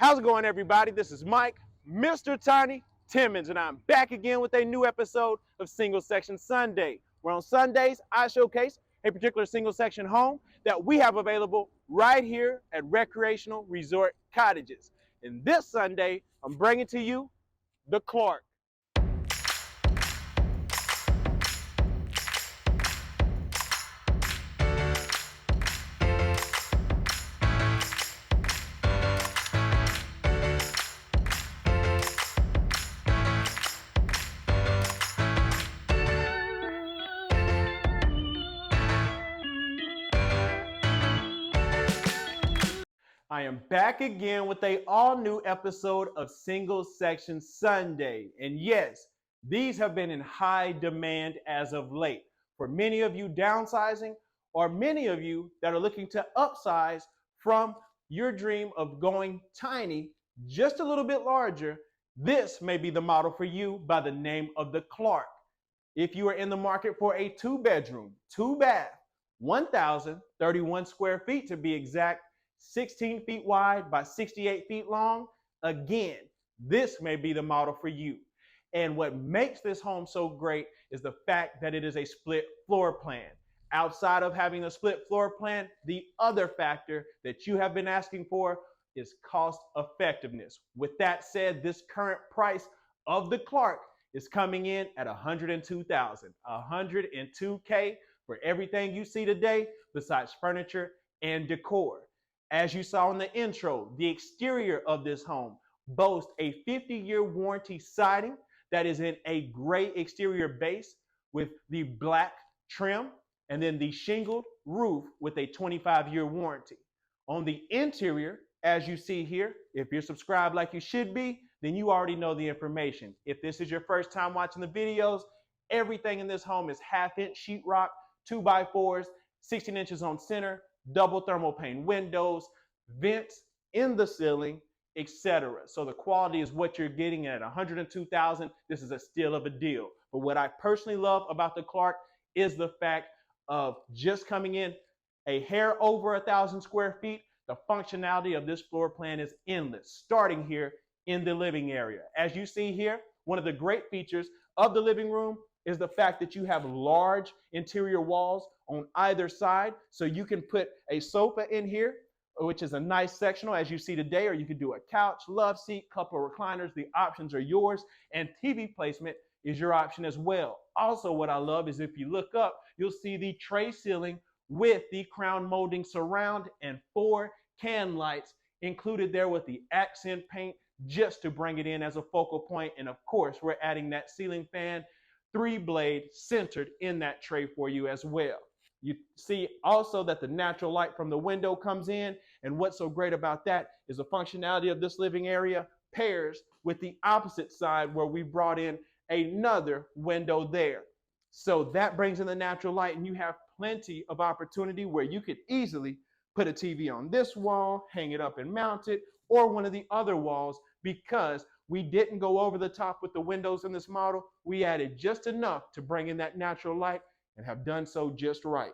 How's it going, everybody? This is Mike, Mr. Tiny Timmons, and I'm back again with a new episode of Single Section Sunday, where on Sundays I showcase a particular single section home that we have available right here at Recreational Resort Cottages. And this Sunday, I'm bringing to you the Clark. I am back again with a all-new episode of Single Section Sunday. And yes, these have been in high demand as of late. For many of you downsizing, or many of you that are looking to upsize from your dream of going tiny, just a little bit larger, this may be the model for you by the name of the Clark. If you are in the market for a 2-bedroom, 2-bath, 1,031 square feet to be exact, 16 feet wide by 68 feet long, again, this may be the model for you. And what makes this home so great is the fact that it is a split floor plan. Outside of having a split floor plan, the other factor that you have been asking for is cost effectiveness. With that said, this current price of the Clark is coming in at $102,000, $102K for everything you see today besides furniture and decor. As you saw in the intro, the exterior of this home boasts a 50-year warranty siding that is in a gray exterior base with the black trim, and then the shingled roof with a 25-year warranty. On the interior, as you see here, if you're subscribed like you should be, then you already know the information. If this is your first time watching the videos, everything in this home is half-inch sheetrock, 2x4s, 16 inches on center, double thermal pane windows, vents in the ceiling, etc. So the quality is what you're getting at $102,000. This is a steal of a deal. But what I personally love about the Clark is the fact of just coming in a hair over 1,000 square feet. The functionality of this floor plan is endless, starting here in the living area. As you see here, one of the great features of the living room is the fact that you have large interior walls on either side, so you can put a sofa in here, which is a nice sectional as you see today, or you could do a couch, love seat, couple of recliners. The options are yours, and TV placement is your option as well. Also, what I love is if you look up, you'll see the tray ceiling with the crown molding surround and 4 can lights included there with the accent paint just to bring it in as a focal point. And of course, we're adding that ceiling fan 3-blade centered in that tray for you as well. You see also that the natural light from the window comes in, and what's so great about that is the functionality of this living area pairs with the opposite side where we brought in another window there. So that brings in the natural light, and you have plenty of opportunity where you could easily put a TV on this wall, hang it up and mount it, or one of the other walls, because we didn't go over the top with the windows in this model. We added just enough to bring in that natural light and have done so just right.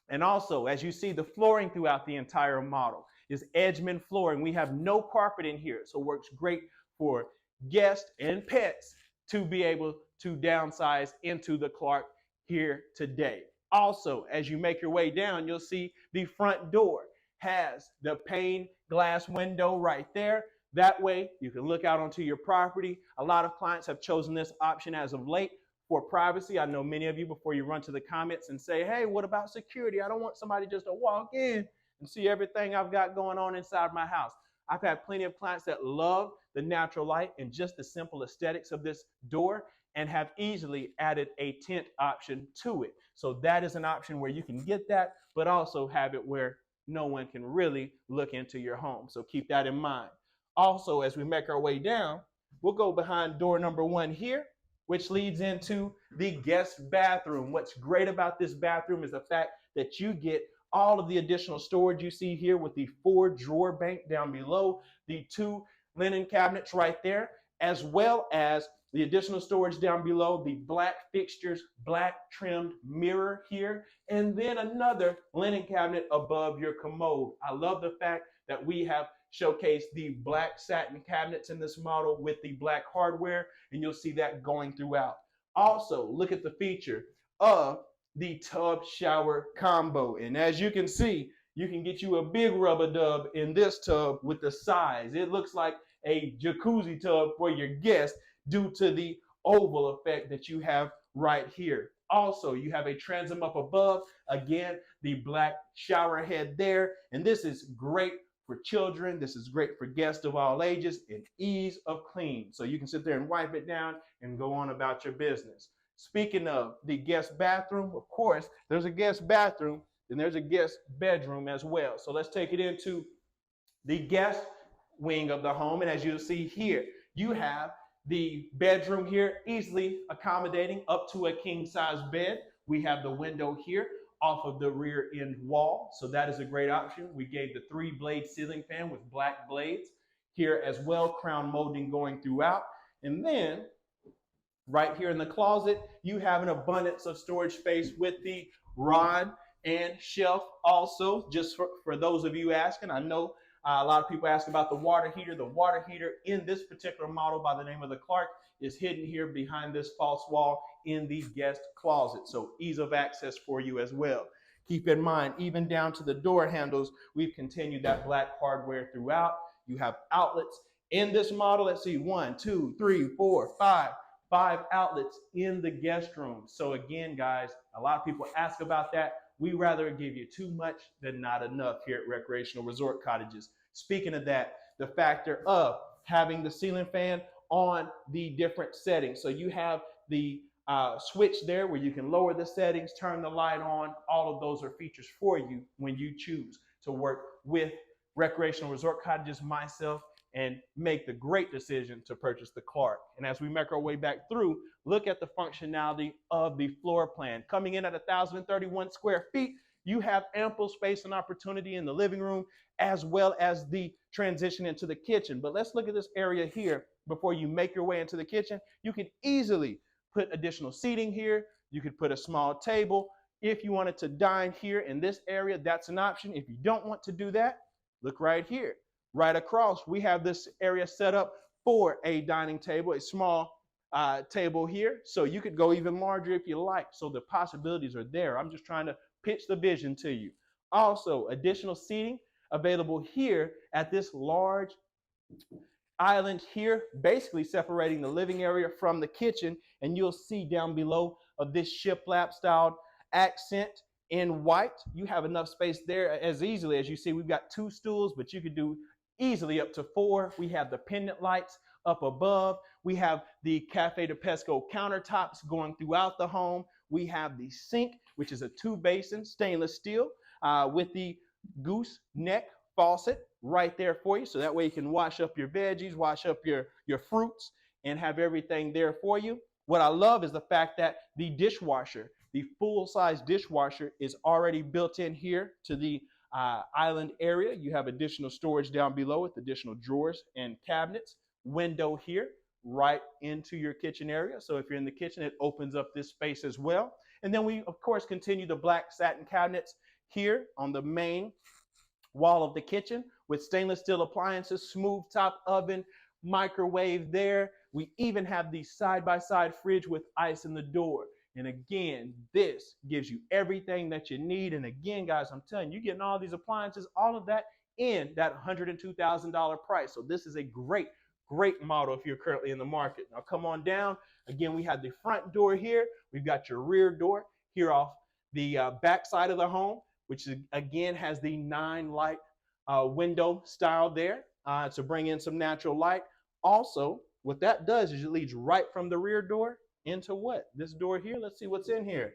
And also, as you see, the flooring throughout the entire model is Edgeman flooring. We have no carpet in here, so it works great for guests and pets to be able to downsize into the Clark here today. Also, as you make your way down, you'll see the front door has the pane glass window right there. That way, you can look out onto your property. A lot of clients have chosen this option as of late for privacy. I know many of you, before you run to the comments and say, hey, what about security? I don't want somebody just to walk in and see everything I've got going on inside my house. I've had plenty of clients that love the natural light and just the simple aesthetics of this door and have easily added a tent option to it. So that is an option where you can get that, but also have it where no one can really look into your home. So keep that in mind. Also, as we make our way down, we'll go behind door number 1 here, which leads into the guest bathroom. What's great about this bathroom is the fact that you get all of the additional storage you see here with the 4-drawer bank down below, the 2 linen cabinets right there, as well as The additional storage down below, the black fixtures, black trimmed mirror here, and then another linen cabinet above your commode. I love the fact that we have showcased the black satin cabinets in this model with the black hardware, and you'll see that going throughout. Also, look at the feature of the tub shower combo. And as you can see, you can get you a big rubber dub in this tub with the size. It looks like a jacuzzi tub for your guests due to the oval effect that you have right here. Also, you have a transom up above. Again, the black shower head there. And this is great for children. This is great for guests of all ages and ease of clean. So you can sit there and wipe it down and go on about your business. Speaking of the guest bathroom, of course, there's a guest bathroom, and there's a guest bedroom as well. So let's take it into the guest wing of the home. And as you'll see here, you have the bedroom here, easily accommodating up to a king size bed. We have the window here off of the rear end wall. So that is a great option. We gave the 3-blade ceiling fan with black blades here as well, crown molding going throughout. And then right here in the closet, you have an abundance of storage space with the rod and shelf also. Just for those of you asking, I know a lot of people ask about the water heater. The water heater in this particular model by the name of the Clark is hidden here behind this false wall in the guest closet. So ease of access for you as well. Keep in mind, even down to the door handles, we've continued that black hardware throughout. You have outlets in this model. Let's see, 1, 2, 3, 4, 5 outlets in the guest room. So again, guys, a lot of people ask about that. We rather give you too much than not enough here at Recreational Resort Cottages. Speaking of that, the factor of having the ceiling fan on the different settings. So you have the switch there where you can lower the settings, turn the light on. All of those are features for you when you choose to work with Recreational Resort Cottages, myself, and make the great decision to purchase the Clark. And as we make our way back through, look at the functionality of the floor plan. Coming in at 1,031 square feet, you have ample space and opportunity in the living room as well as the transition into the kitchen. But let's look at this area here before you make your way into the kitchen. You could easily put additional seating here. You could put a small table. If you wanted to dine here in this area, that's an option. If you don't want to do that, look right here. Right across, we have this area set up for a dining table, a small table here. So you could go even larger if you like. So the possibilities are there. I'm just trying to pitch the vision to you. Also, additional seating available here at this large island here, basically separating the living area from the kitchen. And you'll see down below of this shiplap styled accent in white. You have enough space there as easily as you see. We've got 2 stools, but you could do easily up to 4. We have the pendant lights up above. We have the Cafe de Pesco countertops going throughout the home. We have the sink, which is a 2-basin stainless steel with the goose neck faucet right there for you. So that way you can wash up your veggies, wash up your fruits, and have everything there for you. What I love is the fact that the dishwasher, the full-size dishwasher, is already built in here to the island area. You have additional storage down below with additional drawers and cabinets. Window here right into your kitchen area. So if you're in the kitchen, it opens up this space as well. And then we, of course, continue the black satin cabinets here on the main wall of the kitchen with stainless steel appliances, smooth top oven, microwave there. We even have the side-by-side fridge with ice in the door. And again, this gives you everything that you need. And again, guys, I'm telling you, you're getting all these appliances, all of that in that $102,000 price. So this is a great model if you're currently in the market. Now come on down. Again, we have the front door here. We've got your rear door here off the back side of the home, which is, again has the 9-light window style there to bring in some natural light. Also, what that does is it leads right from the rear door into what? This door here. Let's see what's in here.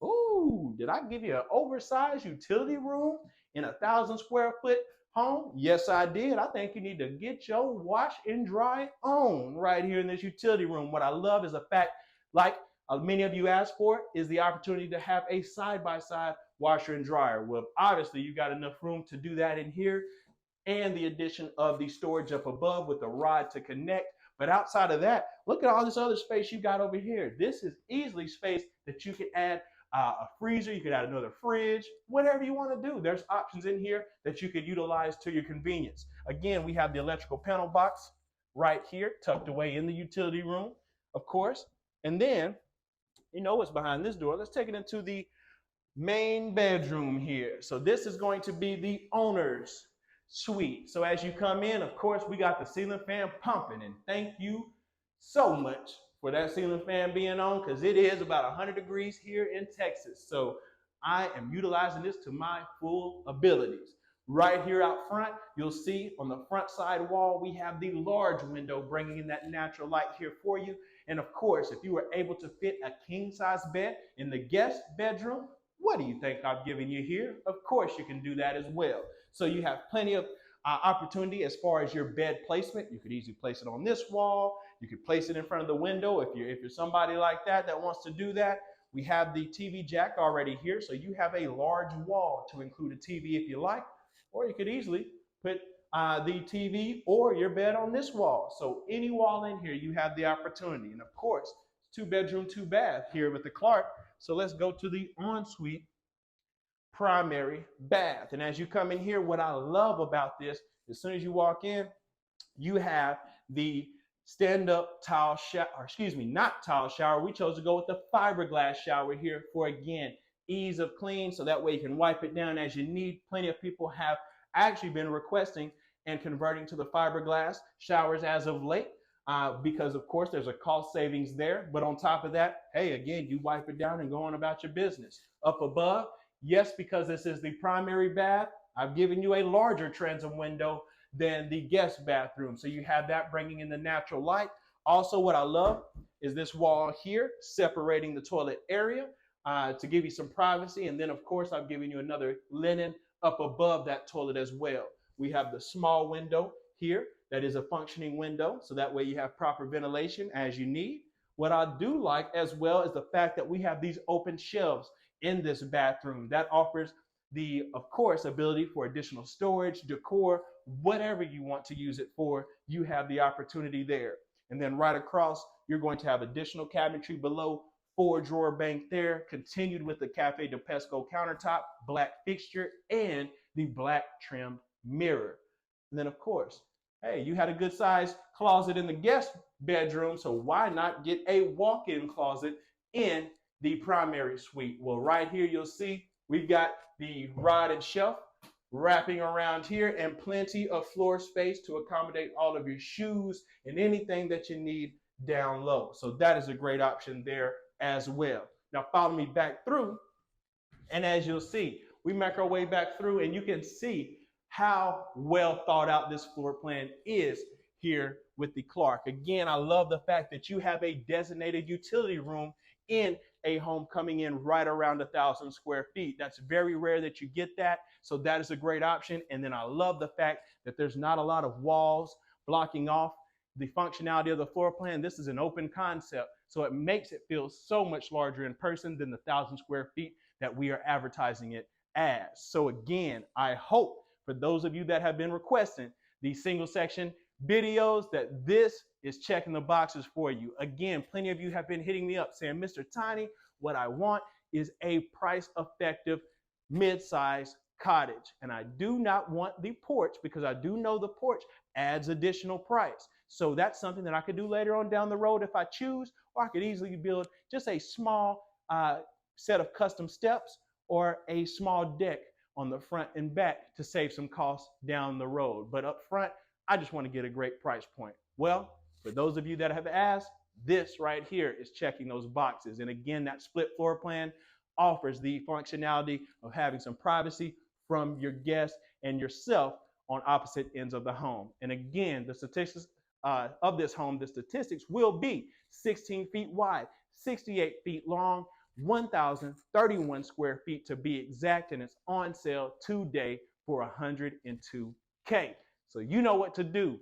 Ooh, did I give you an oversized utility room in 1,000 square foot home? Yes, I did. I think you need to get your wash and dry on right here in this utility room. What I love is the fact, like many of you asked for, is the opportunity to have a side-by-side washer and dryer. Well, obviously you got enough room to do that in here, and the addition of the storage up above with the rod to connect. But outside of that, look at all this other space you got over here. This is easily space that you can add a freezer, you could add another fridge, whatever you want to do. There's options in here that you could utilize to your convenience. Again, we have the electrical panel box right here, tucked away in the utility room, of course. And then, you know what's behind this door. Let's take it into the main bedroom here. So this is going to be the owner's suite. So as you come in, of course, we got the ceiling fan pumping, and thank you so much for that ceiling fan being on, because it is about 100 degrees here in Texas. So I am utilizing this to my full abilities. Right here out front, you'll see on the front side wall, we have the large window bringing in that natural light here for you. And of course, if you were able to fit a king size bed in the guest bedroom, what do you think I've given you here? Of course, you can do that as well. So you have plenty of opportunity as far as your bed placement. You could easily place it on this wall. You could place it in front of the window if you're somebody like that wants to do that. We have the TV jack already here, so you have a large wall to include a TV if you like, or you could easily put the TV or your bed on this wall. So any wall in here, you have the opportunity. And of course, 2-bedroom, 2-bath here with the Clark. So let's go to the ensuite primary bath. And as you come in here, what I love about this, as soon as you walk in, you have the stand-up tile shower, not tile shower. We chose to go with the fiberglass shower here for, again, ease of clean, so that way you can wipe it down as you need. Plenty of people have actually been requesting and converting to the fiberglass showers as of late, because of course there's a cost savings there. But on top of that, hey, again, you wipe it down and go on about your business. Up above, yes, because this is the primary bath, I've given you a larger transom window than the guest bathroom. So you have that bringing in the natural light. Also, what I love is this wall here separating the toilet area to give you some privacy. And then of course, I've given you another linen up above that toilet as well. We have the small window here that is a functioning window, so that way you have proper ventilation as you need. What I do like as well is the fact that we have these open shelves in this bathroom. That offers the, of course, ability for additional storage, decor, whatever you want to use it for, you have the opportunity there. And then right across, you're going to have additional cabinetry below, 4-drawer bank there, continued with the Cafe de Pesco countertop, black fixture, and the black trimmed mirror. And then of course, hey, you had a good sized closet in the guest bedroom, so why not get a walk-in closet in the primary suite? Well, right here you'll see we've got the rod and shelf wrapping around here, and plenty of floor space to accommodate all of your shoes and anything that you need down low. So that is a great option there as well. Now follow me back through, and as you'll see, we make our way back through, and you can see how well thought out this floor plan is here with the Clark. Again, I love the fact that you have a designated utility room in a home coming in right around 1,000 square feet. That's very rare that you get that, so that is a great option. And then I love the fact that there's not a lot of walls blocking off the functionality of the floor plan. This is an open concept, so it makes it feel so much larger in person than the 1,000 square feet that we are advertising it as. So again, I hope for those of you that have been requesting these single section videos that this is checking the boxes for you. Again, plenty of you have been hitting me up saying, Mr. Tiny, what I want is a price effective mid-size cottage. And I do not want the porch, because I do know the porch adds additional price. So that's something that I could do later on down the road if I choose, or I could easily build just a small set of custom steps or a small deck on the front and back to save some costs down the road. But up front, I just want to get a great price point. Well, for those of you that have asked, this right here is checking those boxes. And again, that split floor plan offers the functionality of having some privacy from your guests and yourself on opposite ends of the home. And again, the statistics of this home, the statistics will be 16 feet wide, 68 feet long, 1,031 square feet to be exact, and it's on sale today for $102K. So you know what to do.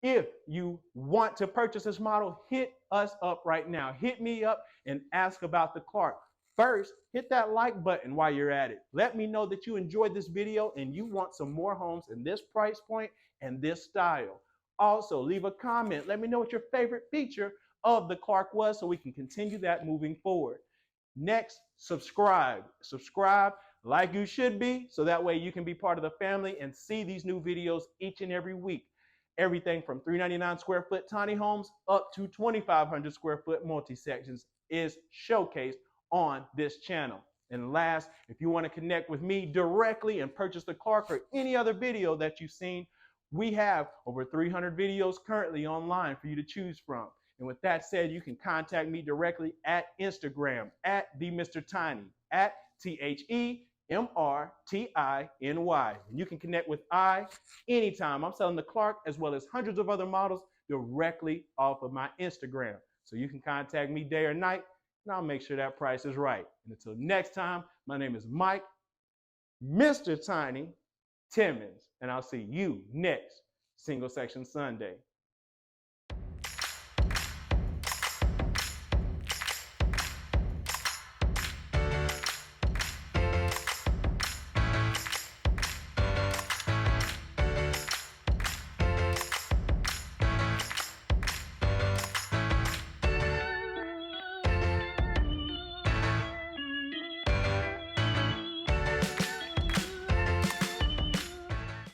If you want to purchase this model, hit us up right now. Hit me up and ask about the Clark. First, hit that like button while you're at it. Let me know that you enjoyed this video and you want some more homes in this price point and this style. Also, leave a comment. Let me know what your favorite feature of the Clark was so we can continue that moving forward. Next, subscribe. Subscribe like you should be, so that way you can be part of the family and see these new videos each and every week. Everything from 399 square foot tiny homes up to 2,500 square foot multi-sections is showcased on this channel. And last, if you want to connect with me directly and purchase the Clark or any other video that you've seen, we have over 300 videos currently online for you to choose from. And with that said, you can contact me directly at Instagram at @TheMrTiny, at TheMrTiny. And you can connect with I anytime. I'm selling the Clark as well as hundreds of other models directly off of my Instagram. So you can contact me day or night, and I'll make sure that price is right. And until next time, my name is Mike, Mr. Tiny Timmons, and I'll see you next Single Section Sunday.